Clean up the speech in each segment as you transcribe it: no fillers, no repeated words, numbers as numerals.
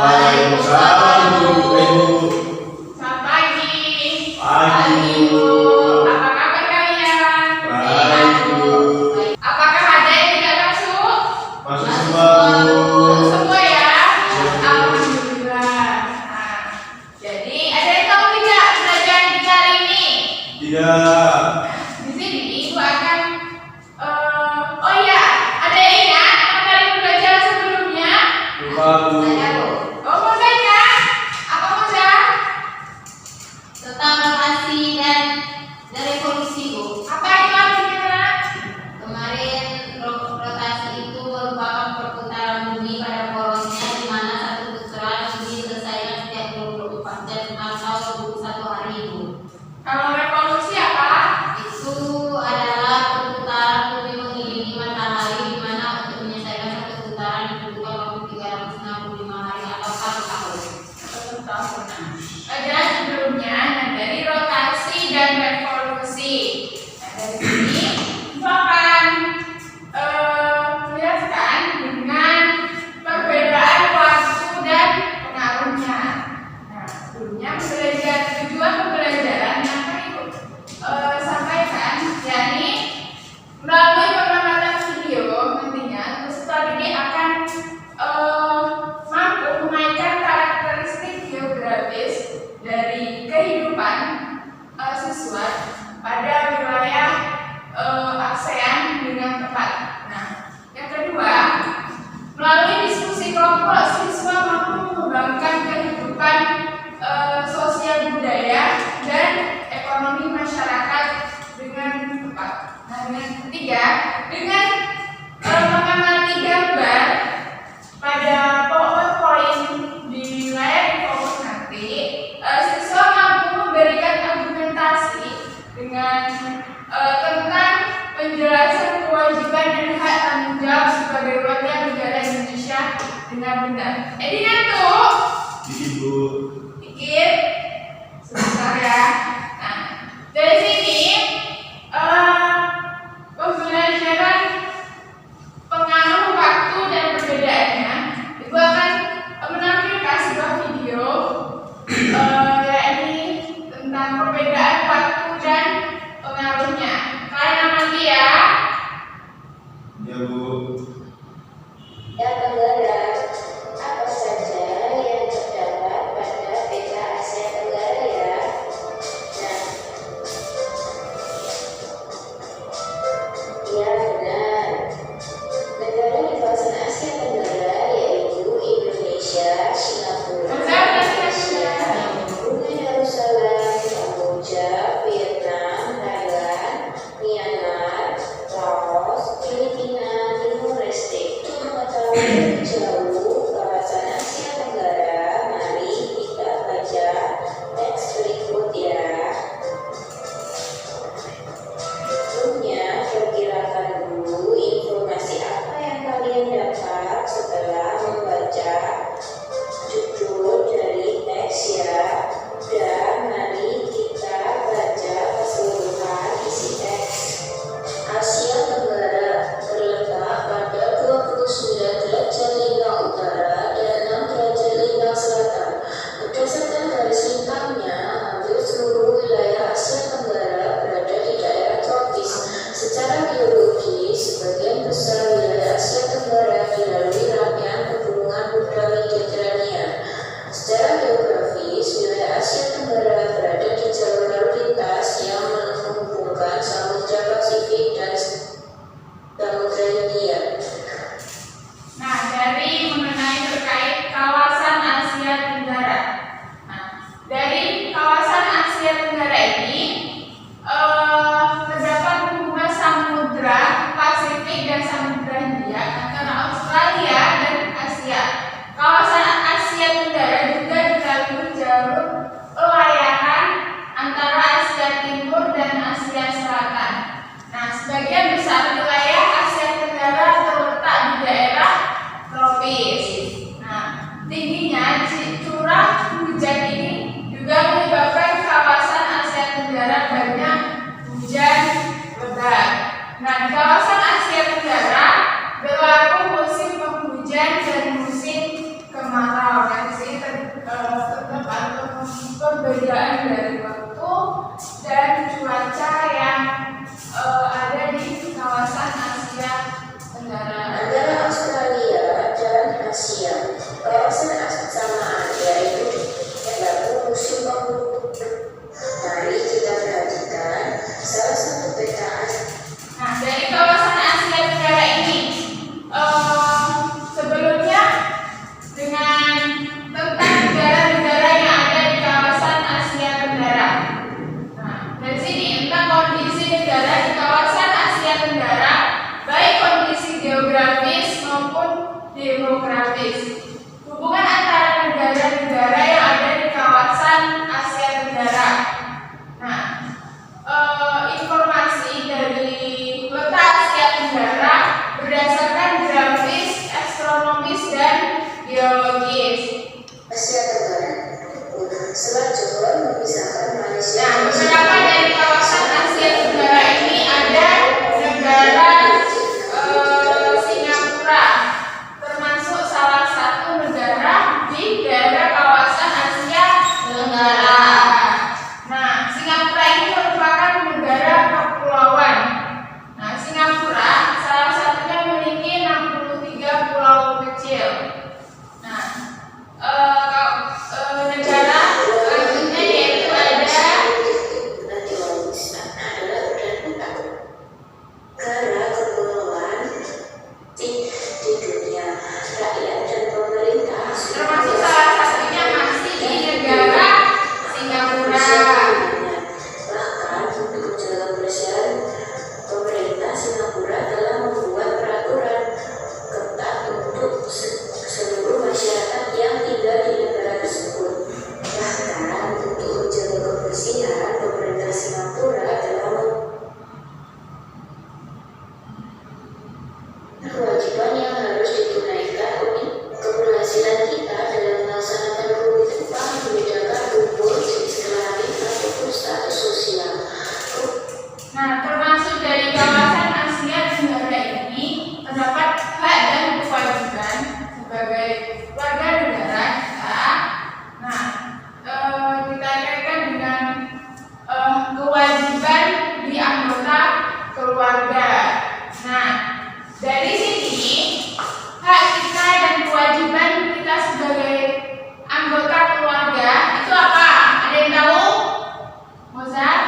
Waalaikumsalam Ibu. Selamat pagi. Pagi Ibu. Apa kabar kalian? Baik Bu. Apakah ada yang tidak masuk? Masuk semua Bu. Semua ya? Alhamdulillah. Nah, jadi ada yang tahu tidak pelajaran kita hari ini? Tidak. Di sini Ibu akan oh iya, ada yang ingat materi pelajaran sebelumnya? Lupa Bu. Oh, mau ingat? Apa Moza? Tentang rotasi dan revolusi, Bu. Apa itu artinya? Kemarin rotasi itu merupakan perputaran bumi pada porosnya, di mana satu putaran bumi diselesaikan setiap 24 jam atau 21 hari, Bu. Kalau revolusi apa? Itu adalah perputaran bumi mengelilingi matahari, di mana untuk menyelesaikan satu putaran dibutuhkan waktu 365 hari atau 1 tahun. Pelajaran sebelumnya, nah dari rotasi dan revolusi. Nah dari sini Ibu akan menjelaskan dengan perbedaan waktu dan pengaruhnya. Nah sebelumnya tujuan pembelajaran yang akan Ibu sampaikan, yakni melalui pengamatan video nantinya peserta didik akan mampu memainkan karakteristik geografis dari kehidupan siswa pada wilayah ASEAN dengan tepat. Nah, yang kedua, melalui diskusi kelompok siswa mampu mengembangkan kehidupan sosial budaya dan ekonomi masyarakat dengan tepat. Nah, yang ketiga, dengan mengamati gambar pada PowerPoint di layar info nanti, siswa mampu memberikan argumentasi dengan tentang penjelasan kewajiban dan hak tanggung jawab sebagai warga negara Indonesia dengan benar. Jadi ngantuk? Ibu. Pikir sebentar ya. Nah, dari sini pembelajaran pengaruh waktu dan perbedaannya, Ibu akan menampilkan sebuah video yakni tentang perbedaan waktu dan pengaruhnya. Kalian amati ya. Ya Bu. Ya Tenggara, apa saja yang terdapat pada peta Asia Tenggara ya? Nah, ya benar. Negara di kawasan Asia Tenggara yaitu Indonesia, Singapura, Malaysia, Brunei Darussalam, Kamboja, Vietnam, Thailand, Myanmar, Laos, Filipina, Timor Leste. Untuk mengetahui lebih jauh kawasan Asia Tenggara, mari kita baca teks berikut ya. Sebelumnya, perkirakan dulu informasi apa yang kalian dapat setelah membaca perbedaan dari waktu dan cuaca yang ada di kawasan Asia Tenggara. Antara Australia dan Asia, kawasan samaan yaitu berlaku musim penghujan. Mari kita perhatikan salah satu petaan. Nah, dari kawasan Asia Tenggara ini, sebelumnya dengan tentang negara-negara yang ada di kawasan Asia Tenggara. Nah, dari sini tentang kondisi negara di kawasan Asia Tenggara, baik kondisi geografis maupun demografis. Hubungan antara negara-negara yang ada di kawasan Asia Tenggara. Nah, informasi dari peta Asia Tenggara berdasarkan grafis, astronomis, dan geologis. Asia Tenggara, Selat Johor memisahkan Malaysia. Nah, beberapa dari kawasan Asia Tenggara ini ada negara Singapura, termasuk salah satu negara di daerah kawasan Asia Tenggara. Nah, Singapura ini merupakan negara kepulauan. Nah, Singapura salah satunya memiliki 63 pulau kecil. Nah, negara selanjutnya yaitu ada negara kepulauan di dunia, rakyat dan pemerintah termasuk salah satunya masih di negara Singapura. Bahkan untuk menjaga kebersihan, pemerintah Singapura telah membuat peraturan ketat untuk seluruh masyarakat yang tinggal di negara tersebut. Bahkan untuk menjaga kebersihan, pemerintah Singapura telah kewajiban yang harus ditunaikan untuk keberhasilan kita dalam melaksanakan rumit upah membedakan umur, jenis kelamin, ataupun status sosial. Nah, termasuk dari kawasan Asia Tenggara ini terdapat hak dan kewajiban sebagai warga negara kita. Nah, kita kaitkan dengan kewajiban di anggota keluarga. Nah, dari sini hak kita dan kewajiban kita sebagai anggota keluarga itu apa? Ada yang tahu? Mozart?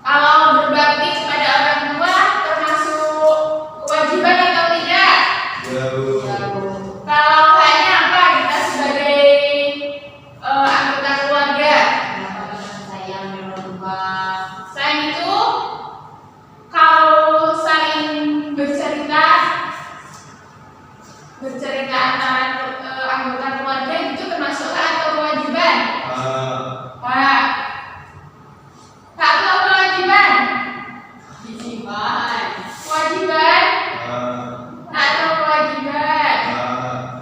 Kalau berbakti kepada orang tua termasuk kewajiban atau tidak? Ya, Bu. Kalau haknya apa kita sebagai anggota keluarga? sayang dan berubah. Selain itu, kalau saling bercerita antara anggota keluarga itu termasuk hak atau kewajiban? Hak. Hak atau kewajiban? Kewajiban. Hak atau kewajiban?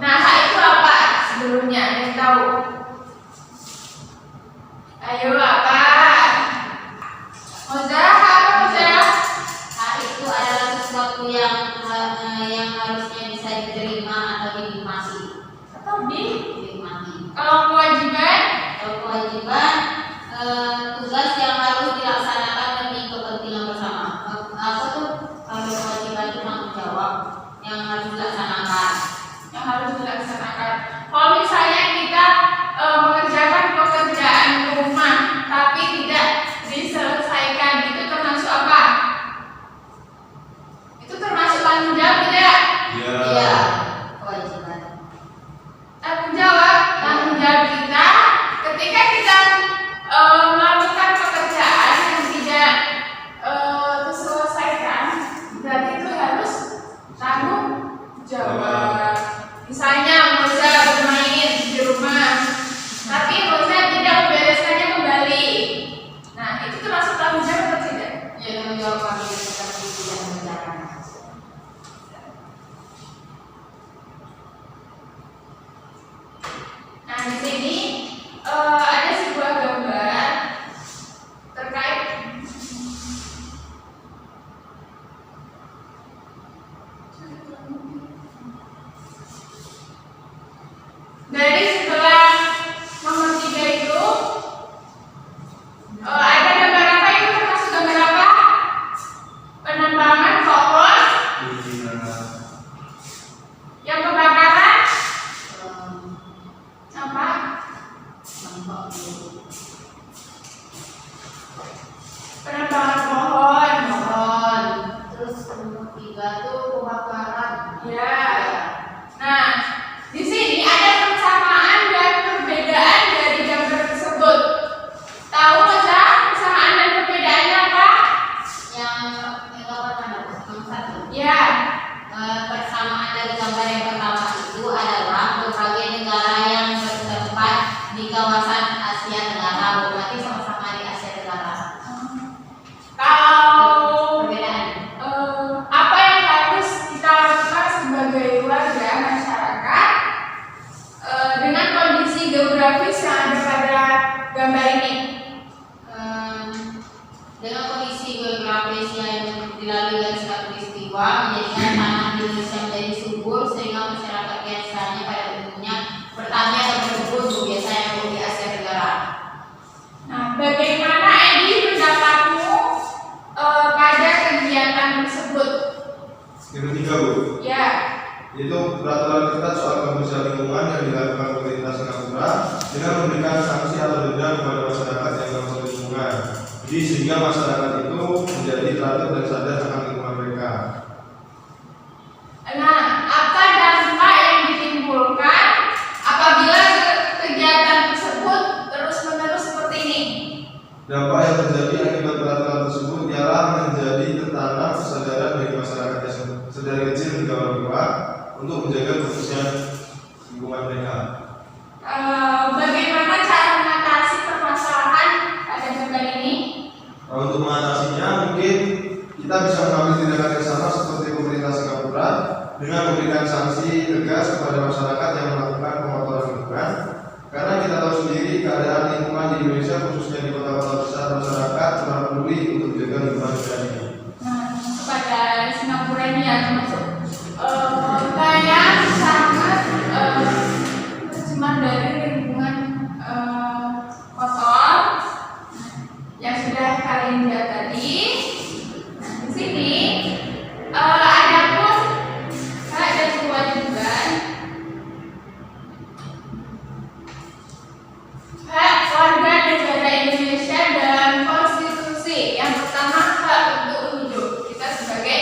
Nah, hak itu apa sebelumnya? Ada yang tahu? Ayo, apa? Mozart, hak apa Mozart? Hak itu adalah sesuatu yang harusnya bisa diterima atau dinikmati. Atau Dinikmati. kalau kewajiban? Kalau kewajiban, tugas yang harus dilaksanakan demi kepentingan bersama. Apa tuh? Kalau kewajiban itu tanggung jawab yang harus dilaksanakan. Yang harus dilaksanakan. Kalau misalnya kita mengerjakan pekerjaan rumah tapi tidak diselesaikan, itu termasuk apa? Itu termasuk tanggung jawab tidak? Ya. Iya, kewajiban. Tanggung jawab kita ketika kita melakukan pekerjaan yang tidak terselesaikan, berarti itu harus tanggung jawab. Misalnya Moza bermain di rumah, tapi Moza tidak membereskannya kembali. Nah, itu termasuk tanggung jawab atau tidak? Ya, tanggung jawab kami ketika tidak mengerjakan. Nah, di sini ada sebuah gambar terkait dari setelah nomor 3 itu sehingga masyarakat itu menjadi teratur dan sadar akan lingkungan mereka. Nah, apa dampak yang ditimbulkan apabila kegiatan tersebut terus-menerus seperti ini? Dampak yang terjadi akibat peraturan tersebut ialah menjadi tertanam kesadaran bagi masyarakat sedari kecil hingga orang tua untuk menjaga kebersihan lingkungan mereka. Bagaimana cara mengatasi permasalahan pada beban ini? Untuk mengatasinya mungkin kita bisa mengambil tindakan yang sama seperti pemerintah Singapura dengan memberikan sanksi tegas kepada masyarakat yang melakukan pemotoran lingkungan. Karena kita tahu sendiri keadaan lingkungan di Indonesia khususnya di kota-kota besar, masyarakat kurang peduli untuk menjaga lingkungan negara ini. Nah, kepada Singapura ini ya termasuk saya sangat tercemar dari lingkungan kotor yang sudah kalian lihat tadi. Nah, di sini ada pun hak dan kewajiban hak warga negara Indonesia dalam konstitusi. Yang pertama, hak untuk hidup. Kita sebagai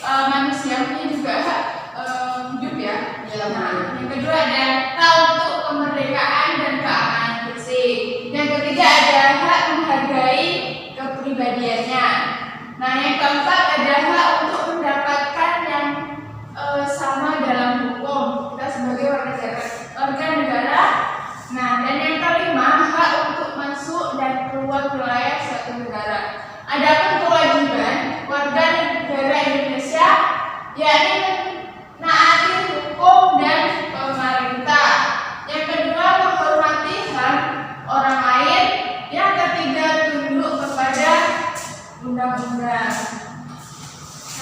manusia punya juga hak hidup ya. Nah, yang kedua ada hak untuk kemerdekaan dan keamanan bersih. Yang ketiga ada hak menghargai kepribadiannya. Nah, yang keempat ada hak untuk mendapatkan yang sama dalam hukum. Kita sebagai warga negara. Nah, dan yang kelima hak untuk masuk dan keluar wilayah suatu negara. Adapun kewajiban warga negara Indonesia yakni menaati hukum dan pemerintah. Yang kedua menghormati hak orang lain. Yang ketiga tunduk kepada undang-undang.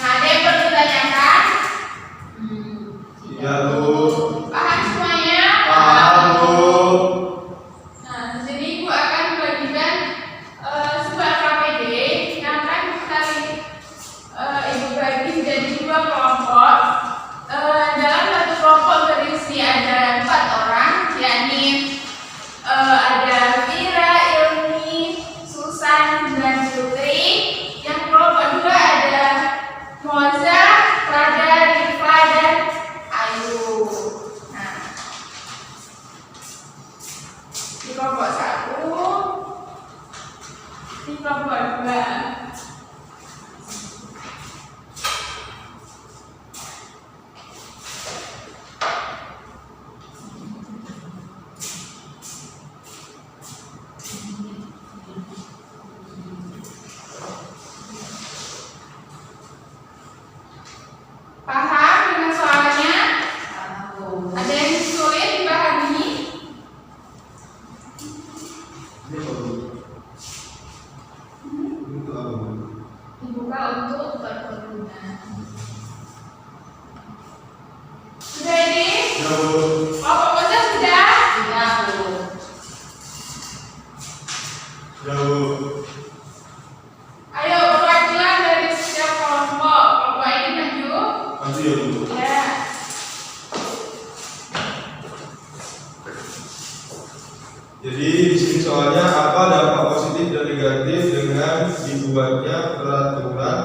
Nah, ada yang perlu ditanyakan? Iya, Bu. Paham semuanya? Paham, Bu. Nah, di sini Ibu akan membagikan sebuah KPD yang akan Ibu bagi menjadi dua kelompok. Dalam satu kelompok berisi ada 4 orang, yakni ada Vira, Ilmi, Susan, dan Putri. Yang kelompok dua ada Moza, Rada, Rifa, dan Ayu. Nah, di kelompok 1, di kelompok 2. Paham dengan soalnya? Ada yang sulit dipahami? Ini apa, Bu? Ini untuk apa, Bu? Dibuka untuk perkebunan. Sudah ini? Ya, Bu. Kelompok Moza sudah? Sudah, Bu. Ya, Bu. Ayo perwakilan dari setiap kelompok. Kelompok ini maju. Maju ya, Bu. Ya. Jadi di sini soalnya apa dampak positif dan negatif dengan dibuatnya peraturan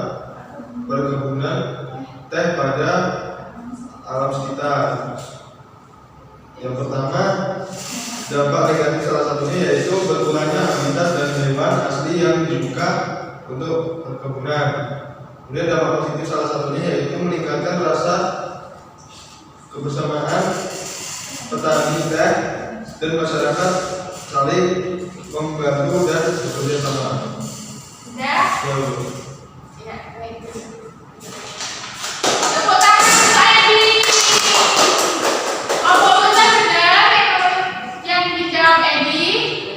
perkebunan teh pada alam sekitar. Yang pertama, dampak negatif salah satunya yaitu berkurangnya habitat dan hewan asli yang dibuka untuk perkebunan. Kemudian dampak positif salah satunya yaitu meningkatkan rasa kebersamaan petani teh dan masyarakat saling membantu dan bekerja sama. Sudah? Ya, Bu. Ya, baik. Tepuk tangan untuk Edi. Kelompok Moza sudah? Yang dijawab Edi?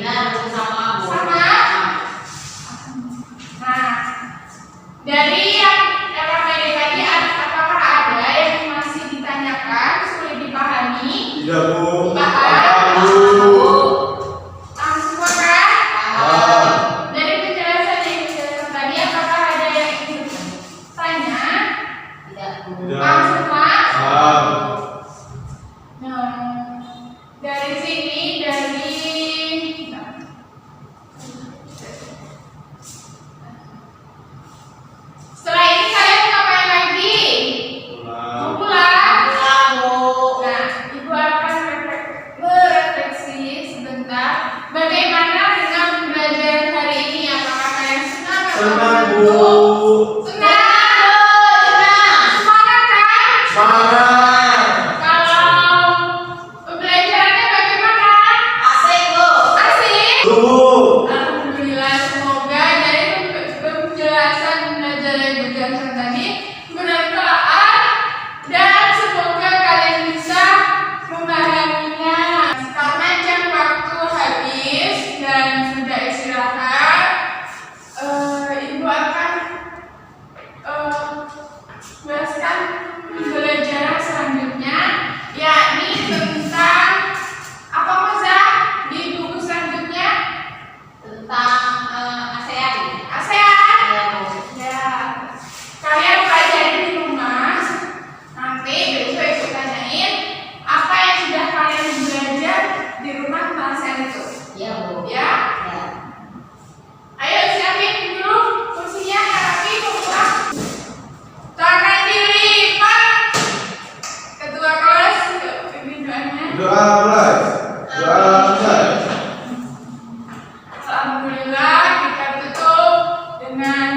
Benar, Bu, sama, Bu. Sama? Nah, dari yang KPD tadi, apakah ada yang masih ditanyakan, sulit dipahami? Tidak, Bu. Paham? Bu. Langsung kan? Paham. Dari penjelasan yang dijelaskan tadi, apakah ada yang ingin tanya? Tidak, Bu. Tidak. Langsung kan? Paham. Nah, dari sini dari Bagaimana dengan pembelajaran hari ini? Apakah kalian senang atau Senang, Bu. mengantuk? Senang. Semangat kan? Semangat. Kalau pembelajarannya bagaimana? Asik, Bu. Asik. Tunggu. Alhamdulillah, semoga dari penjelasan belajar yang berjelasan tadi bermanfaat dan semoga kalian bisa memahaminya. Karena jam waktu habis dan sudah istirahat, ibu akan jelaskan pembelajaran selanjutnya, yakni tentang apa Moza di buku selanjutnya? Tentang ASEAN. ASEAN. Ya, Bu. Ya, kalian pelajari di rumah. Nanti besok ibu tanyain apa yang sudah kalian belajar di rumah tentang ASEAN itu. Ya, Bu. Ya, Ya. ayo siapin dulu kursinya yang rapi, pulang. Tangan dilipat. Ketua kelas, pimpin doanya. Doa mulai. Doa selesai. Alhamdulillah kita tutup dengan